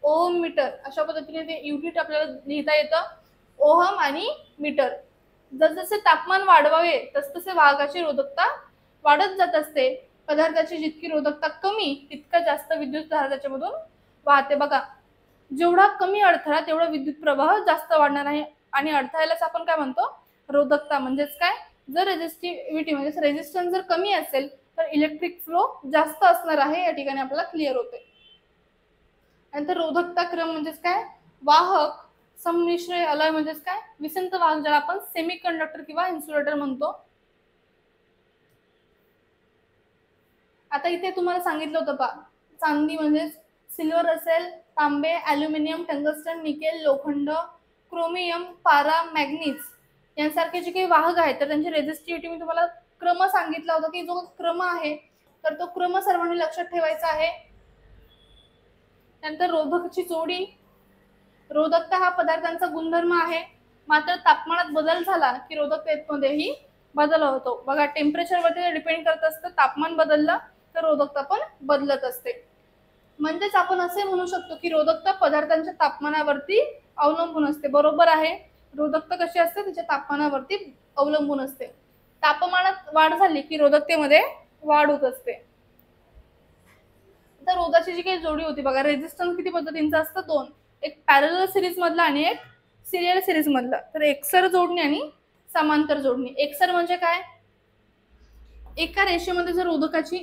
S1: Ohm metre. अशा पद्धतीने ते युनिट आपल्याला लिहिता येतं, ओहम आणि मीटर. जसजसे तापमान वाढवावे तसतसे वाहकाची रोधकता वाढत जात असते. पदार्थाची जितकी रोधकता कमी तितका जास्त विद्युत धारा त्याच्यामधून वाहते. बघा, जेवढा कमी अडथळा तेवढा विद्युत प्रवाह जास्त वाढणार आहे. आणि अडथळ्यालाच आपण काय म्हणतो? रोधकता. म्हणजेच काय? जर रेजिस्टिव्हिटी म्हणजे रेजिस्टन्स जर कमी असेल तर इलेक्ट्रिक फ्लो जास्त असणार आहे. या ठिकाणी आपल्याला क्लिअर होते. नंतर रोधकता क्रम म्हणजेच काय? वाहक, संमिश्र अलॉय म्हणजेच काय? विसंत वाहक, ज्याला आपण सेमीकंडक्टर किंवा इन्सुलेटर म्हणतो. आता इथे तुम्हाला सांगितलं होतं पहा, चांदी म्हणजे सिल्वर असेल, तांबे, ॲल्युमिनियम, टंगस्टन, निकेल, लोखंड, क्रोमियम, पारा, मॅग्नीज यांसारखे जे काही वाहक आहेत तर त्यांची रेजिस्टिव्हिटी मी तुम्हाला क्रम सांगितला होता की जो क्रम आहे तर तो क्रम सर्वांनी लक्षात ठेवायचा आहे. नंतर रोधकाची जोडी. रोधकता हा पदार्थांचा गुणधर्म आहे, मात्र तापमानात बदल झाला की रोधकतेमध्येही बदल होतो. बघा, टेम्परेचरवरती डिपेंड करत असतं. तापमान बदललं तर रोधकता पण बदलत असते. म्हणजेच आपण असे म्हणू शकतो की रोधकता पदार्थांच्या तापमानावरती अवलंबून असते. बरोबर आहे. रोधकता कशी असते? त्याच्या तापमानावरती अवलंबून असते. तापमानात वाढ झाली की रोधकतेमध्ये वाढ होत असते. तर रोधाची जी काही जोडी होती बघा, रेजिस्टन्स किती पद्धतींचा असतं? 2. एक पॅरलल सिरीज मधला आणि एक सिरियल सिरीज मधला. तर एकसर जोडणी आणि समांतर जोडणी. एकसर म्हणजे काय? एका रेषेमध्ये जर रोधकाची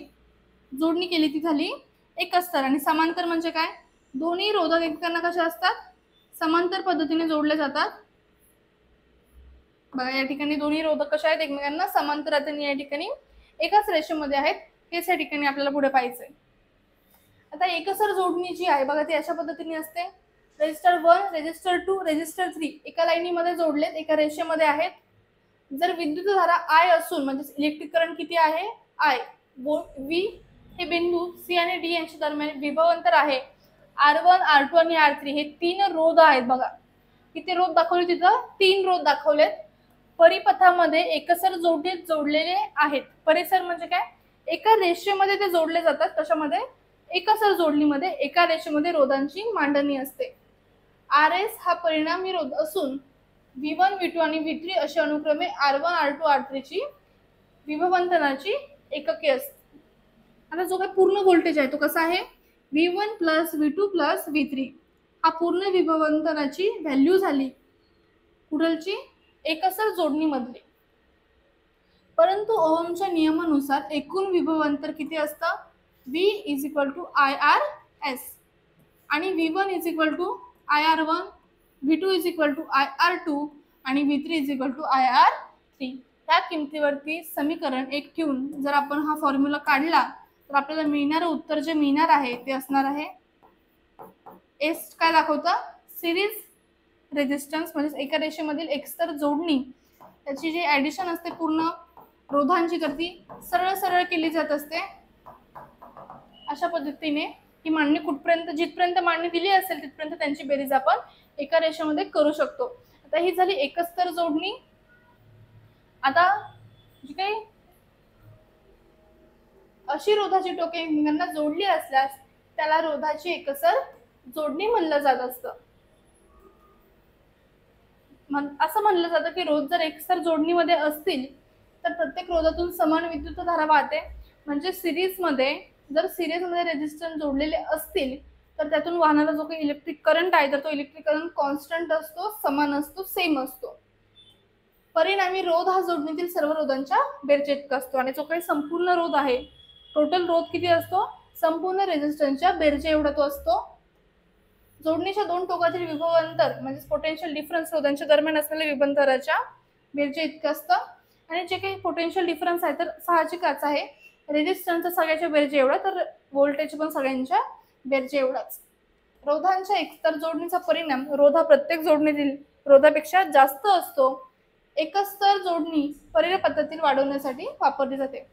S1: जोडणी केली ती झाली एक स्तर. आणि समांतर म्हणजे काय? दोन्ही रोधक एकमेकांना कशा असतात? समांतर पद्धतीने जोडले जातात. बघा, या ठिकाणी दोन्ही रोधक कशा आहेत? एकमेकांना समांतर आहेत आणि या ठिकाणी एकाच रेषेमध्ये आहेत. हेच या ठिकाणी आपल्याला पुढे पाहायचंय. आता एकसर जोडणी जी आहे बघा, ती अशा पद्धतीने असते. रेजिस्टर 1, रेजिस्टर 2, रेजिस्टर 3 एका लाईनीमध्ये जोडलेत, एका रेषेमध्ये आहेत. जर विद्युत धारा I असून म्हणजे इलेक्ट्रिक करंट किती आहे? I. V हे बिंदू C आणि D यांच्या दरम्यान विभव अंतर आहे. R1, R2 आणि R3 हे 3 रोध आहेत. बघा, किती रोध दाखवले तिथं? 3 रोध दाखवलेत. परिपथामध्ये एकसर जोडणीत जोडलेले आहेत. परिसर म्हणजे काय, एका रेषेमध्ये ते जोडले जातात. कशामध्ये, एकसर जोडणीमध्ये एका रेषेमध्ये रोधांची मांडणी असते. RS हा परिणामी रोध असून V1, V2 आणि V3 अशी अनुक्रमे R1, R2, R3 ची विभवांतराची एकके असते. आता जो काही पूर्ण व्होल्टेज आहे तो कसा आहे, V1 plus V2 plus V3 हा पूर्ण विभवांतराची व्हॅल्यू झाली कुठलची, एकसर जोडणीमधली. परंतु ओहमच्या नियमानुसार एकूण विभवांतर किती असतं, V is equal to IRS आणि V1 is equal to IR1, V2 is equal to IR2 आणि V3 is equal to IR3. त्या किमतीवरती समीकरण एक ठेवून जर आपण हा फॉर्म्युला काढला तर आपल्याला मिळणारं उत्तर जे मिळणार आहे ते असणार आहे एस काय दाखवतं, सिरीज रेजिस्टन्स म्हणजे एका रेषेमधील एकसर जोडणी त्याची जी ऍडिशन असते पूर्ण रोधांची तर ती सरळ सरळ केली जात असते. अशा पद्धतीने ही मांडणी कुठपर्यंत, जिथपर्यंत मांडणी दिली असेल तिथपर्यंत त्यांची बेरीज आपण एका रेषेमध्ये करू शकतो. आता ही झाली एकस्तर जोडणी. आता जी काही अशी रोधाची टोके एकमेकांना जोडली असल्यास त्याला रोधाची एकसर जोडणी म्हणलं जात असतं. असं म्हणलं जातं की रोध जर एकसर जोडणीमध्ये असतील तर प्रत्येक रोधातून समान विद्युतधारा वाहते. म्हणजे जर सिरीजमध्ये रेजिस्टन्स जोडलेले असतील तर त्यातून वाहणारा जो काही इलेक्ट्रिक करंट आहे तर तो इलेक्ट्रिक करंट कॉन्स्टंट असतो, समान असतो, सेम असतो. परिणामी रोध हा जोडणीतील सर्व रोधांच्या बेरजे इतका असतो. आणि जो काही संपूर्ण रोध आहे, टोटल रोध किती असतो, संपूर्ण रेजिस्टन्सच्या बेरजे एवढा तो असतो. जोडणीच्या दोन टोकातील विभवांतर म्हणजे पोटेन्शियल डिफरन्स रोधांच्या दरम्यान असलेल्या विभवांतराच्या बेरजे इतकं असतं. आणि जे काही पोटेन्शियल डिफरन्स आहे तर साहजिकच आहे, रेजिस्टन्सचा सगळ्याच्या बेरजे एवढा तर व्होल्टेज पण सगळ्यांच्या बेरजे एवढाच. रोधांच्या एकतर जोडणीचा परिणाम रोधा प्रत्येक जोडणीतील रोधापेक्षा जास्त असतो. एकस्तर जोडणी परिपथातील वाढवण्यासाठी वापरली जाते.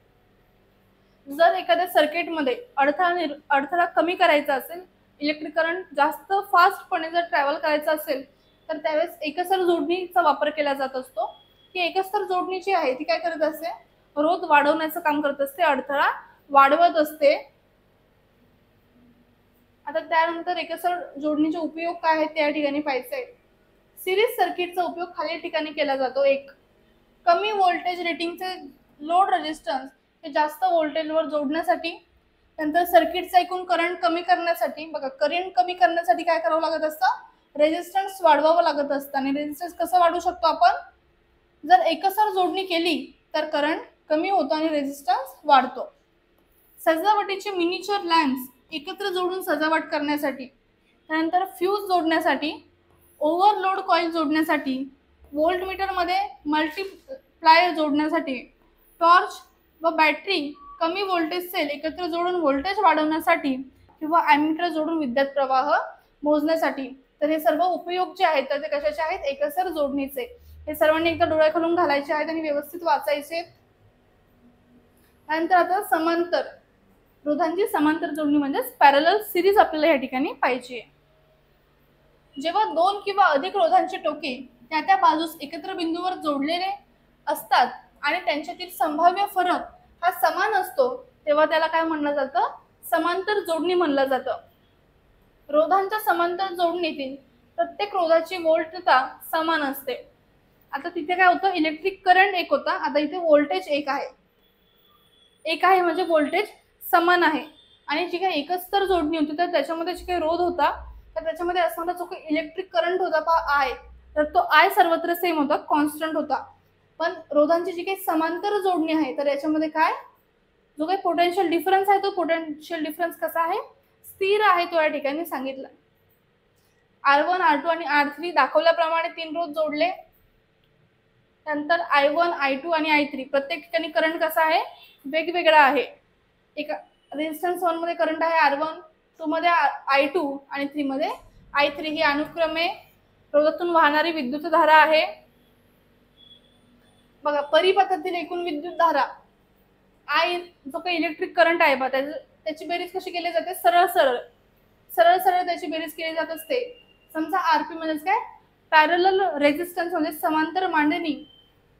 S1: जर एखाद्या सर्किटमध्ये अडथळा कमी करायचा असेल, इलेक्ट्रिक करंट जास्त फास्टपणे जर ट्रॅव्हल करायचा असेल तर त्यावेळेस एकस्तर जोडणीचा वापर केला जात असतो. की एकस्तर जोडणी जी आहे ती काय करत असते, रोध वाढवण्याचं काम करत असते, अडथळा वाढवत असते. आता त्यानंतर एकस्तर जोडणीचे उपयोग काय आहेत त्या ठिकाणी पाहायचंय. सिरीज सर्किटचा उपयोग खालील ठिकाणी केला जातो. एक, कमी व्होल्टेज रेटिंगचे लोड रेजिस्टन्स हे जास्त व्होल्टेजवर जोडण्यासाठी. नंतर सर्किटचा एकूण करंट कमी करण्यासाठी. बघा, करंट कमी करण्यासाठी काय करावं लागत असतं, रेजिस्टन्स वाढवावं लागत असतं. आणि रेजिस्टन्स कसं वाढवू शकतो आपण, जर एकसर जोडणी केली तर करंट कमी होतो आणि रेजिस्टन्स वाढतो. सजावटीचे मिनिचर लॅम्प्स एकत्र जोडून सजावट करण्यासाठी. त्यानंतर फ्यूज जोडण्यासाठी, ओव्हरलोड कॉईल जोडण्यासाठी, व्होल्टमीटरमध्ये मल्टीप्लायर जोडण्यासाठी, टॉर्च व बॅटरी कमी व्होल्टेज सेल एकत्र जोडून व्होल्टेज वाढवण्यासाठी किंवा ॲमीटर जोडून विद्युत प्रवाह मोजण्यासाठी. तर हे सर्व उपयोग जे आहेत तर ते कशाचे आहेत, एकसर जोडणीचे. हे सर्वांनी एकदा डोळ्याखालून घालायचे आहेत आणि व्यवस्थित वाचायचे. त्यानंतर आता समांतर रोधांची समांतर जोडणी म्हणजेच पॅरलल सिरीज आपल्याला या ठिकाणी पाहिजे. जेव्हा दोन किंवा अधिक रोधांचे टोके त्या बाजूस एकत्र बिंदूवर जोडलेले असतात आणि त्यांच्यातील संभाव्य फरक हा समान असतो तेव्हा त्याला काय म्हणलं जातं, समांतर जोडणी म्हणलं जातं. रोधांच्या समांतर जोडणीतील प्रत्येक रोधाची व्होल्टता समान असते. आता तिथे काय होतं, इलेक्ट्रिक करंट एक होता, आता इथे व्होल्टेज एक आहे म्हणजे व्होल्टेज समान आहे. आणि जी काही एकस्तर जोडणी होती तर त्याच्यामध्ये जे काही रोध होता तर त्याच्यामध्ये असणारा जो काही इलेक्ट्रिक करंट होता आय, तर तो आय सर्वत्र सेम होता, कॉन्स्टंट होता. पण रोधांची जी काही समांतर जोडणी आहे तर याच्यामध्ये काय, जो काही पोटेन्शियल डिफरन्स आहे तो पोटेन्शियल डिफरन्स कसा आहे, स्थिर आहे, तो या ठिकाणी सांगितला. R1, R2 आणि R3 दाखवल्याप्रमाणे तीन रोध जोडले. नंतर I1, I2 आणि I3 प्रत्येक ठिकाणी करंट कसा आहे, वेगवेगळा आहे. एका रेजिस्टन्स 1 मध्ये करंट आहे R1, 2 मध्ये I2 आणि 3 मध्ये I3. ही अनुक्रमे रोधातून वाहणारी विद्युतधारा आहे. बघा, परिपथातील एकूण विद्युतधारा I जो काही इलेक्ट्रिक करंट आहे त्याची बेरीज कशी केली जाते, सरळ सरळ त्याची बेरीज केली जात असते. समजा RP म्हणजे काय, पॅरलल रेजिस्टन्स म्हणजे समांतर मांडणी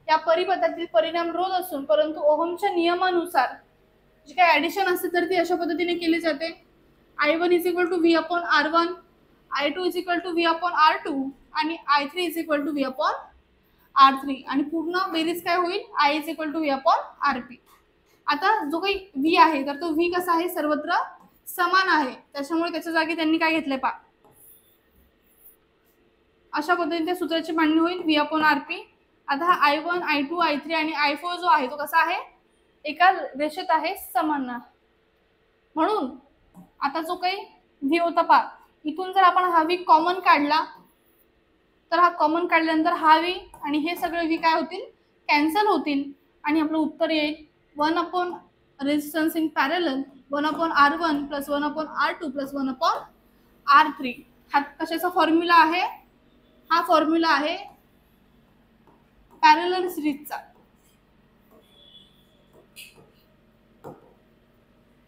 S1: या परिपथातील परिणाम रोध असून परंतु ओहमच्या नियमानुसार जे काही ऍडिशन असते तर ती अशा पद्धतीने केली जाते. I1 is equal to V upon R1, I2 is equal to V upon R2 आणि I3 is equal to V upon R3 आणि पूर्ण बेरीज काय होईल I is equal to V upon RP. आता जो काही V आहे तर तो V कसा आहे सर्वत्र समान आहे, त्याच्यामुळे त्याच्या जागी त्यांनी काय घेतलंय पा अशा पद्धतीने त्या सूत्राची मांडणी होईल V अपॉन RP. आता हा I1, I2, I3 आणि I4 जो आहे तो कसा आहे एका रेषेत आहे समान. म्हणून आता जो काही V होता पा इथून जर आपण हा V कॉमन काढला तर हा कॉमन काढल्यानंतर हा V आणि हे सगळे V काय होतील कॅन्सल होतील आणि आपलं उत्तर येईल 1 upon resistance in parallel 1 upon R1 plus 1 upon R2 plus 1 upon R3. हा कशाचा फॉर्म्युला आहे, हा फॉर्म्युला आहे पॅरलल सिरीजचा.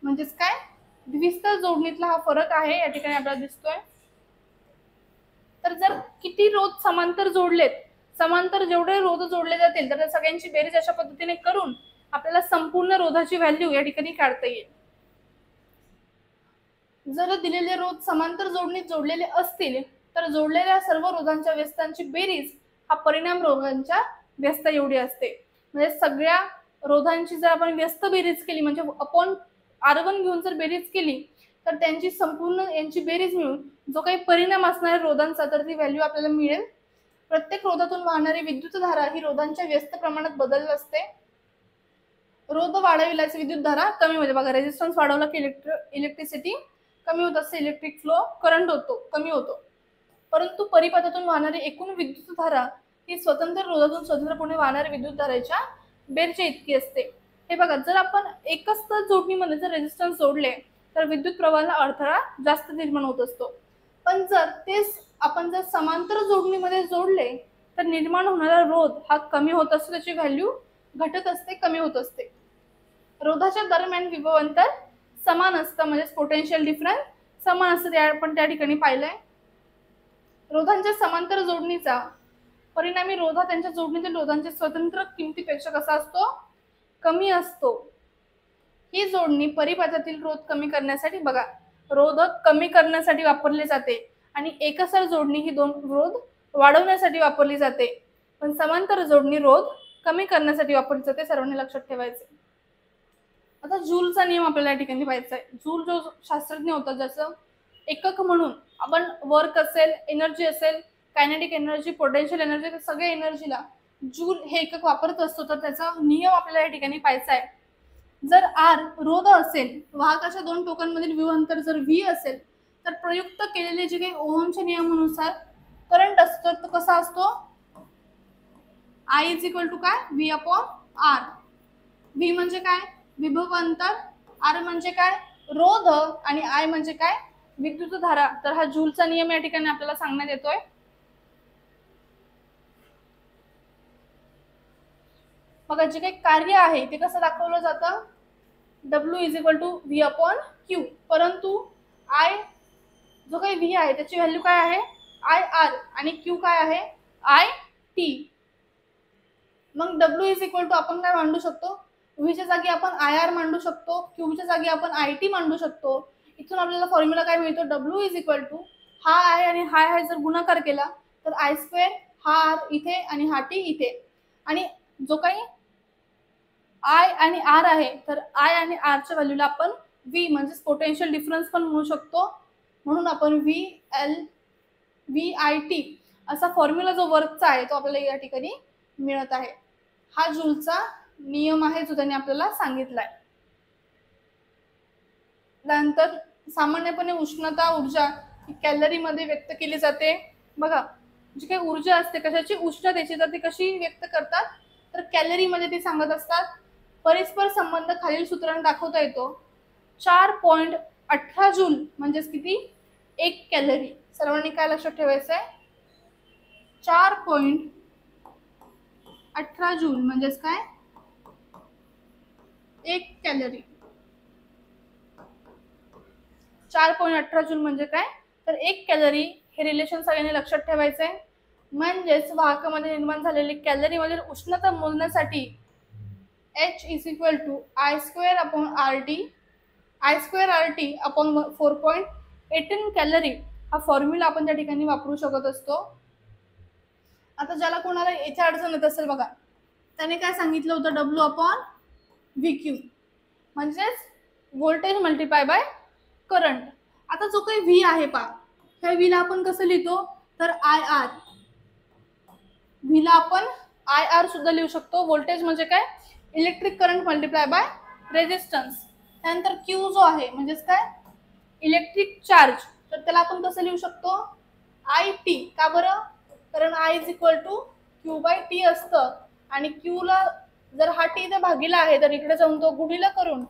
S1: म्हणजेच काय द्विस्तर जोडणीतला हा फरक आहे या ठिकाणी आपल्याला दिसतोय. तर जर किती रोध समांतर जोडलेत, समांतर जेवढे रोध जोडले जातील तर सगळ्यांची बेरीज अशा पद्धतीने करून आपल्याला संपूर्ण रोधाची व्हॅल्यू या ठिकाणी काढता येईल. जर दिलेले रोध समांतर जोडणीत जोडलेले असतील तर जोडलेल्या सर्व रोधांच्या व्यस्तांची बेरीज हा परिणाम रोधांच्या व्यस्त एवढी असते. म्हणजे सगळ्या रोधांची जर आपण व्यस्त बेरीज केली म्हणजे अपॉन R1 घेऊन जर बेरीज केली तर त्यांची संपूर्ण यांची बेरीज मिळून जो काही परिणाम असणार रोधांचा तर ती व्हॅल्यू आपल्याला मिळेल. प्रत्येक रोधातून वाहणारी विद्युतधारा ही रोधांच्या व्यस्त प्रमाणात बदलत असते. रोध वाढविल्यास विद्युतधारा कमी होते. बघा रेजिस्टन्स वाढवला की इलेक्ट्रिसिटी कमी होत असते, इलेक्ट्रिक फ्लो करंट होतो कमी होतो. परंतु परिपथातून वाहणारी एकूण विद्युतधारा ही स्वतंत्र रोधातून स्वतंत्रपणे वाहणाऱ्या विद्युतधारेच्या बेरच्या इतकी असते. हे बघा जर आपण एकच जोडणीमध्ये जर रेजिस्टन्स जोडले तर विद्युत प्रवाहाला अडथळा जास्त निर्माण होत असतो. पण जर तेच आपण जर समांतर जोडणीमध्ये जोडले तर निर्माण होणारा रोध हा कमी होत असतो, त्याची व्हॅल्यू घटत असते, कमी होत असते. रोधाच्या दरम्यान विभव अंतर समान असतं म्हणजे पोटेन्शियल डिफरन्स समान असतं, ते आपण त्या ठिकाणी पाहिलंय. रोधांच्या समांतर जोडणीचा परिणामी रोध त्यांच्या जोडणीतील रोधांच्या स्वतंत्र किमतीपेक्षा कसा असतो कमी असतो. ही जोडणी परिपथातील रोध कमी करण्यासाठी बघा रोध कमी करण्यासाठी वापरली जाते आणि एकसर जोडणी ही दोन रोध वाढवण्यासाठी वापरली जाते. पण समांतर जोडणी रोध कमी करण्यासाठी वापरली जाते, सर्वांनी लक्षात ठेवायचे. आता जूलचा नियम आपल्याला या ठिकाणी पाहायचा आहे. जूल जो शास्त्रज्ञ होता जसं एकक म्हणून आपण वर्क असेल, एनर्जी असेल, कायनेटिक एनर्जी, पोटेन्शियल एनर्जी, सगळ्या एनर्जीला जूल हे एकक वापरत असतो. तर त्याचा नियम आपल्याला या ठिकाणी पाहायचा आहे. जर R रोध असेल, वाहकाच्या दोन टोकांमधील विभव अंतर जर V असेल तर प्रयुक्त केलेले जे काही ओहमच्या नियमानुसार करंट असतो तो कसा असतो I इज इक्वल टू काय V अपॉन R. V म्हणजे काय विभव अंतर, R म्हणजे काय रोध आणि I म्हणजे काय विद्युतधारा. तर हा जूलचा नियम या ठिकाणी आपल्याला सांगण्यात येतोय. बघा जे काही कार्य आहे ते कसं दाखवलं जातं W is equal to V upon Q. परंतु I जो काही V आहे त्याची व्हॅल्यू काय आहे IR आणि Q काय आहे IT. मग W इज इक्वल टू आपण काय मांडू शकतो V च्या जागी आपण IR मांडू शकतो, Q च्या जागी आपण IT मांडू शकतो. इथून आपल्याला फॉर्म्युला काय मिळतो W इज इक्वल टू हा I आणि हा I जर गुणाकार केला तर I स्क्वेअर, हा R इथे आणि हा T इथे. आणि जो काही I आणि R आहे तर I आणि R च्या व्हॅल्यूला आपण V म्हणजे पोटेन्शियल डिफरन्स पण म्हणू शकतो. म्हणून आपण VIT असा फॉर्म्युला जो वर्कचा आहे तो आपल्याला या ठिकाणी मिळत आहे. हा जूलचा नियम आहे जो त्यांनी आपल्याला सांगितलाय. त्यानंतर सामान्यपणे उष्णता ऊर्जा ही कॅलरी मध्ये व्यक्त केली जाते. बघा जी काही ऊर्जा असते कशाची उष्णतेची तर ती कशी व्यक्त करतात तर कॅलरी मध्ये ती सांगत असतात. परस्पर संबंध खालील सूत्राने दाखवता येतो. 4.18 जूल म्हणजेच किती 1 कॅलरी. सर्वांनी काय लक्षात ठेवायचं आहे 4.18 जूल म्हणजेच काय 1 कॅलरी. 4.18 जूल म्हणजे काय तर 1 कॅलरी हे रिलेशन सगळ्यांनी लक्षात ठेवायचं आहे. म्हणजेच वाहकामध्ये निर्माण झालेली कॅलरीमधील उष्णता मोजण्यासाठी H is equal to I square upon RT upon 4.18 calorie हा फॉर्म्युला आपण त्या ठिकाणी वापरू शकत असतो. आता ज्याला कोणाला याची अडचण येत असेल बघा, त्याने काय सांगितलं होतं, W अपॉन VQ म्हणजेच व्होल्टेज मल्टिप्लाय बाय करंट. आता जो काही V आहे पा, ह्या V ला आपण कसं लिहितो, तर IR, V ला आपण IR सुद्धा लिहू शकतो. व्होल्टेज म्हणजे काय, electric current multiply by resistance. त्यानंतर Q जो आहे म्हणजेच काय, इलेक्ट्रिक चार्ज, तर त्याला आपण कसं लिहू शकतो, IT. का बरं, कारण I is equal to Q by T असतं आणि Q ला जर हा T इथे भागीला आहे तर इकडे जाऊन तो गुणिला करून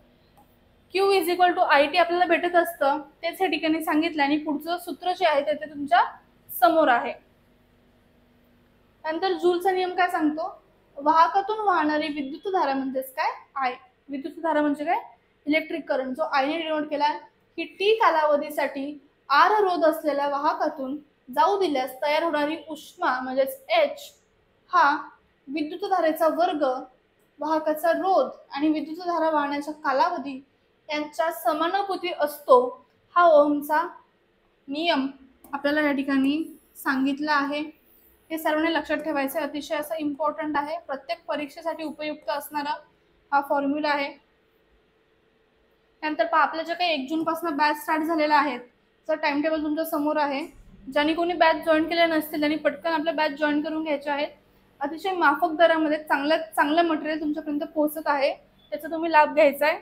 S1: Q is equal to IT आपल्याला भेटत असतं. तेच या ठिकाणी सांगितलं आणि पुढचं सूत्र जे आहे ते तुमच्या समोर आहे. नंतर जूलचा नियम काय सांगतो, वाहकातून वाहणारी विद्युतधारा म्हणजेच काय, I. विद्युतधारा म्हणजे काय, इलेक्ट्रिक करंट, जो I ने डिनोट केला की T कालावधीसाठी R रोध असलेल्या वाहकातून जाऊ दिल्यास तयार होणारी उष्मा म्हणजेच H हा विद्युतधारेचा वर्ग, वाहकाचा रोध आणि विद्युतधारा वाहण्याचा कालावधी यांच्या समानुपाती असतो. हा ओहमचा नियम आपल्याला या ठिकाणी सांगितला आहे. हे सर्वांनी लक्षात ठेवायचं, अतिशय असं इम्पॉर्टंट आहे, प्रत्येक परीक्षेसाठी उपयुक्त असणारा हा फॉर्म्युला आहे. त्यानंतर आपल्या जे काही 1 जून पासून बॅच स्टार्ट झालेला आहे, तर टाइम टेबल तुमच्या समोर आहे. ज्यांनी कोणी बॅच जॉईन केले नसतील त्यांनी पटकन आपल्या बॅच जॉईन करून घ्यायचे आहेत. अतिशय माफक दरामध्ये चांगलं मटेरियल तुमच्यापर्यंत पोहोचत आहे, त्याचा तुम्ही लाभ घ्यायचा आहे.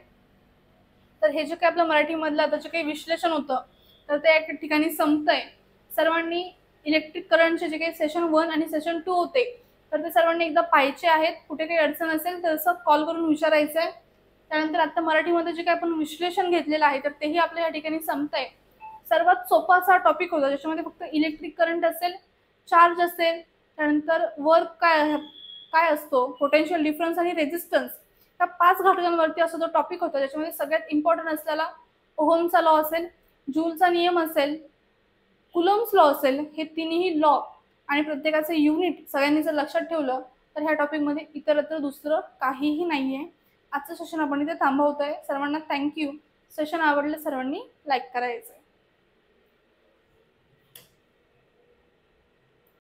S1: तर हे जे काही आपलं मराठीमधलं आता जे काही विश्लेषण होतं तर ते या ठिकाणी संपतंय. सर्वांनी इलेक्ट्रिक करंटचे जे काही सेशन 1 आणि सेशन 2 होते तर ते सर्वांनी एकदा पाहायचे आहेत. कुठे काही अडचण असेल तर असं कॉल करून विचारायचं आहे. त्यानंतर आता मराठीमध्ये जे काही आपण विश्लेषण घेतलेलं आहे तर तेही आपल्या या ठिकाणी संपतंय. सर्वात सोपा असा टॉपिक होता, ज्याच्यामध्ये फक्त इलेक्ट्रिक करंट असेल, चार्ज असेल, त्यानंतर वर्क काय असतो, पोटेन्शियल डिफरन्स आणि रेजिस्टन्स, या 5 घटकांवरती असा जो टॉपिक होता, ज्याच्यामध्ये सगळ्यात इम्पॉर्टंट असलेला ओहमचा लॉ असेल, जूलचा नियम असेल, कुलम्स लॉ असेल, हे तिन्ही लॉ आणि प्रत्येकाचे युनिट सगळ्यांनी जर लक्षात ठेवलं तर ह्या टॉपिकमध्ये इतरत्र दुसरं काहीही नाहीये. आजचं सेशन आपण इथे थांबवतोय. सर्वांना थँक्यू. सेशन आवडलं सर्वांनी लाईक करायचं.